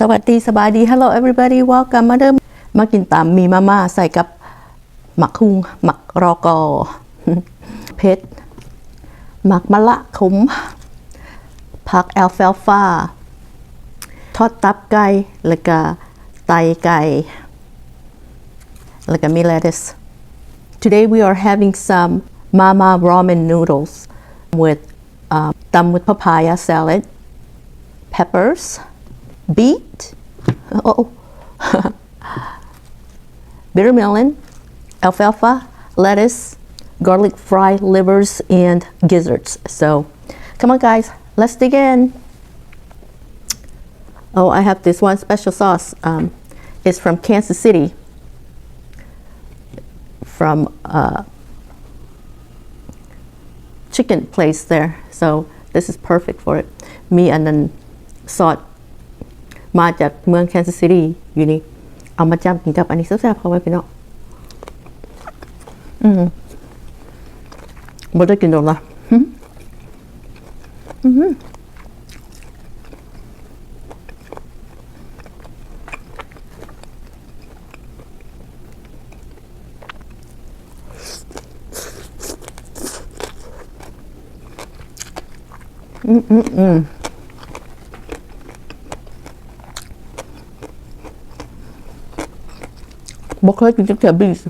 สวัสดีสบายดี Hello everybody welcome มาเดิมมากินตามมีมาม่าใส่กับหมักคุงหมักรอกอเผ็ดหมักมะละขมผักแอลฟาฟาทอดตับไก่แล้วก็ไตไก่แล้วก็มี lettuce Today we are having some mama ramen noodles with done with papaya salad peppers beet bitter melon alfalfa lettuce garlic fried livers and gizzards so come on guys let's dig in oh I have this one special sauce it's from Kansas City from chicken place there so this is perfect for it มีอันนั้นซอสมาจากเมือง Kansas City อยู่นี่เอามาจ้ำกินกับอันนี้แซ่บๆเข้าไว้พี่น้องบ่ได้กินดอกละบ่เคยกินจักเทื่อ beets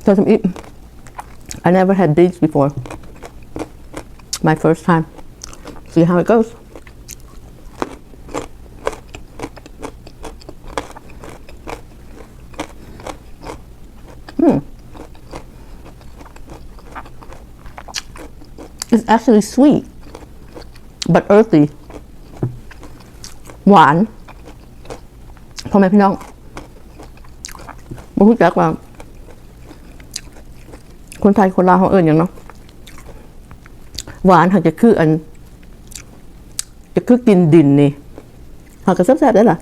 doesn't eat I never had beets before my first time see how it goes It's actually sweet but earthy หวานพ่อแม่พี่น้องบ่รู้จักว่าคนไทยคนลาวเขาเอิ้นหยังเนาะหวานหักจะคืออันจะคือกินดินนี่หักก็แซ่บๆได้ล่ะ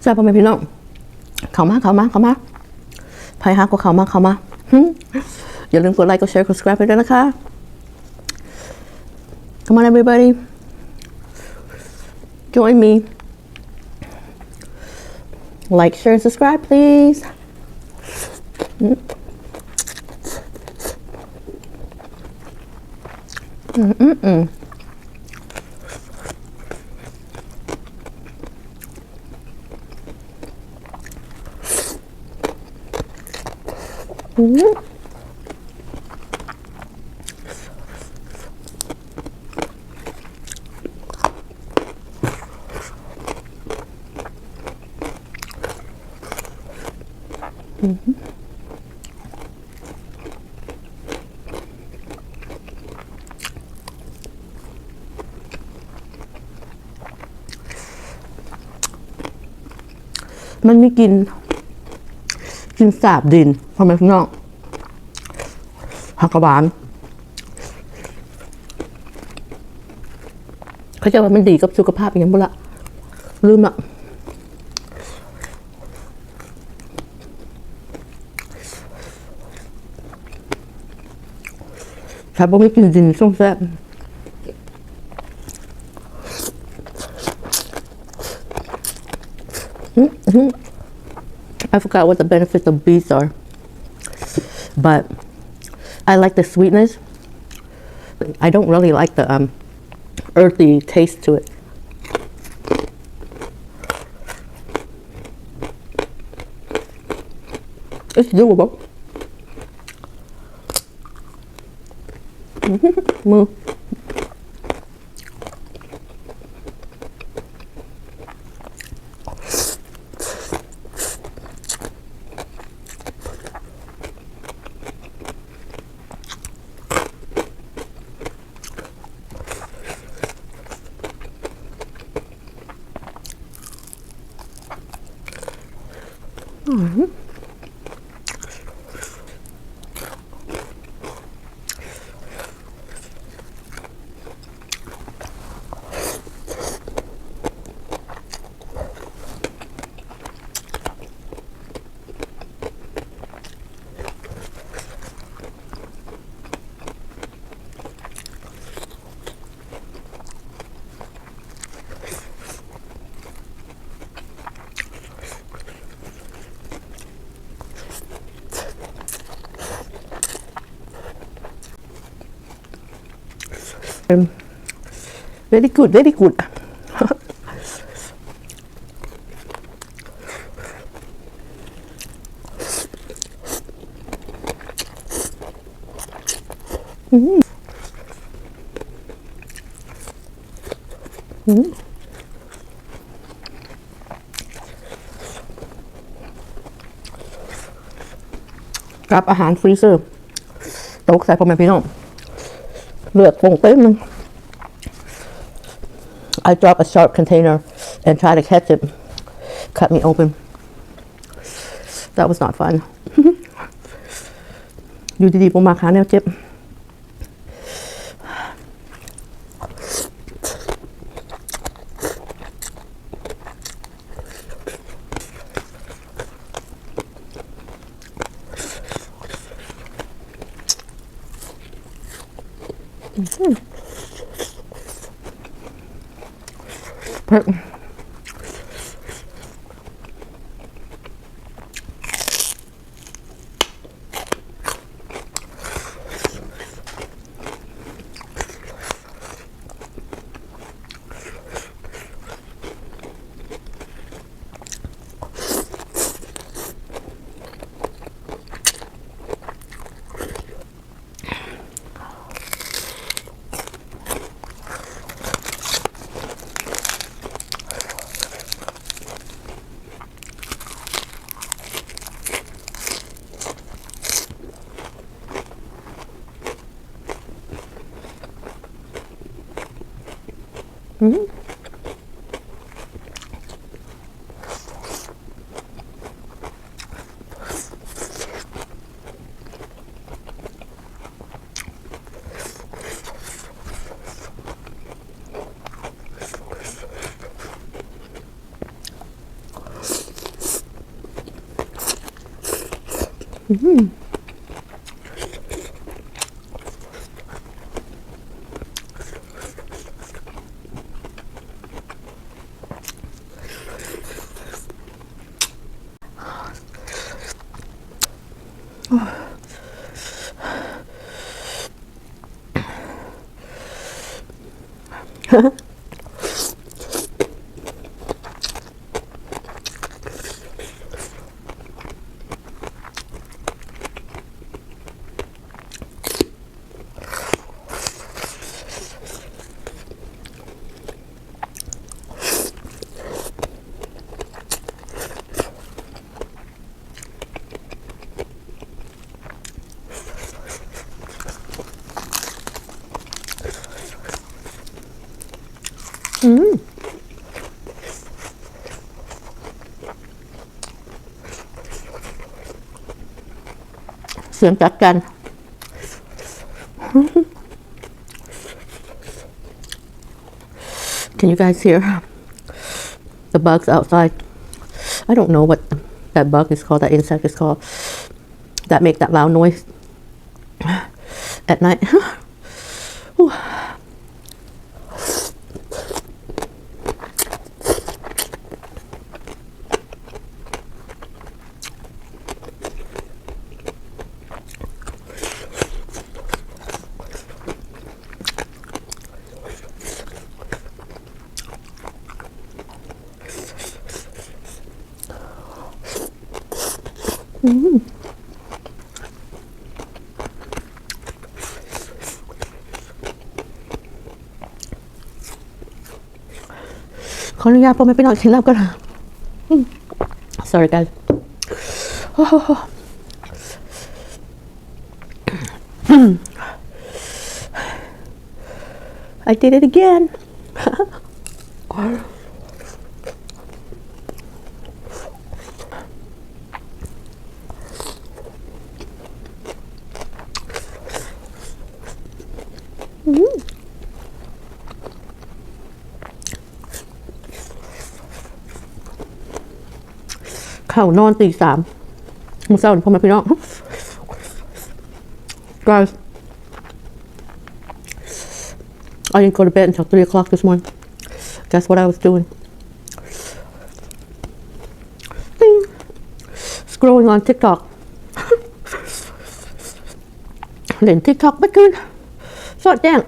แซ่บพ่อแม่พี่น้องเข้ามาใครหาก็เข้ามาอย่าลืมกดไลค์กดแชร์กด subscribe ไปด้วยนะคะ Come on everybody join me like share and subscribe pleaseมันไม่กินสาบดินพ่อแม่พี่น้องผักกระบาลเขาจะว่ามันดีกับสุขภาพอย่างบุละลืมละถ้าบ่ไม่กินดินส่งแซ่บI forgot what the benefits of beets are, but I like the sweetness. I don't really like the earthy taste to it. It's doable. Move. very good very good กับอาหารฟรีเซอร์ตกใส่พ่อแม่พี่น้องเลือดฟงเต็มนึง I drop a sharp container and try to catch it cut me open that was not fun อยู่ดีๆผมมาขาแนวเจ็บเผ็ดเสียงจัดกัน Can you guys hear the bugs outside? I don't know what that bug is called, that insect is called, that make that loud noise at night.ขออนุญาตพ่อแม่พี่น้องกินน้ำก่อน Sorry guys I did it again เข้านอนตี 3มื้อเช้าพ่อแม่พี่น้อง Guys I didn't go to bed until 3 o'clock this morning. Guess what I was doing? Ding. Scrolling on TikTok. เล่น TikTok ไม่คืนสอดแจ้ง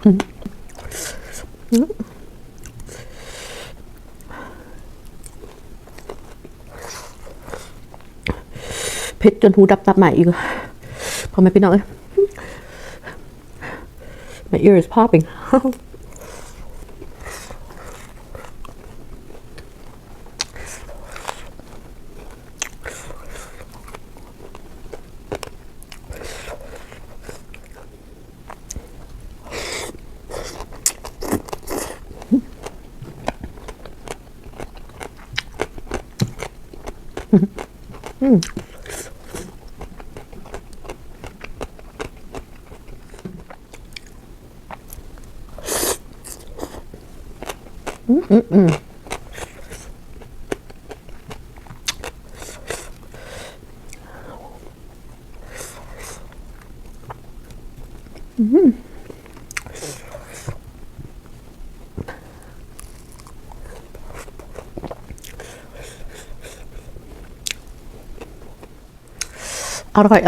เผ็ดจนหูดับตับใหม่อีกพอไหมพี่น้องMy ear is popping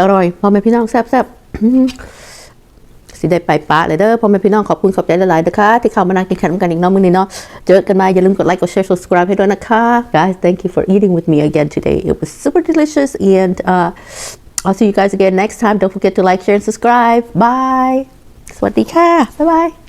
อร่อยพอแม่พี่น้องแซ่บสิได้ไปปะเลยเด้อพอแม่พี่น้องขอบคุณขอบใจหลายๆนะคะที่เข้ามานั่งกินขนมกันอีกน้องมื้อนี้เนาะเจอกันมาอย่าลืมกดไลค์กดแชร์ subscribe ให้ด้วยนะคะ guys thank you for eating with me again today it was super delicious and I'll see you guys again next time don't forget to like share and subscribe bye สวัสดีค่ะบ๊ายบาย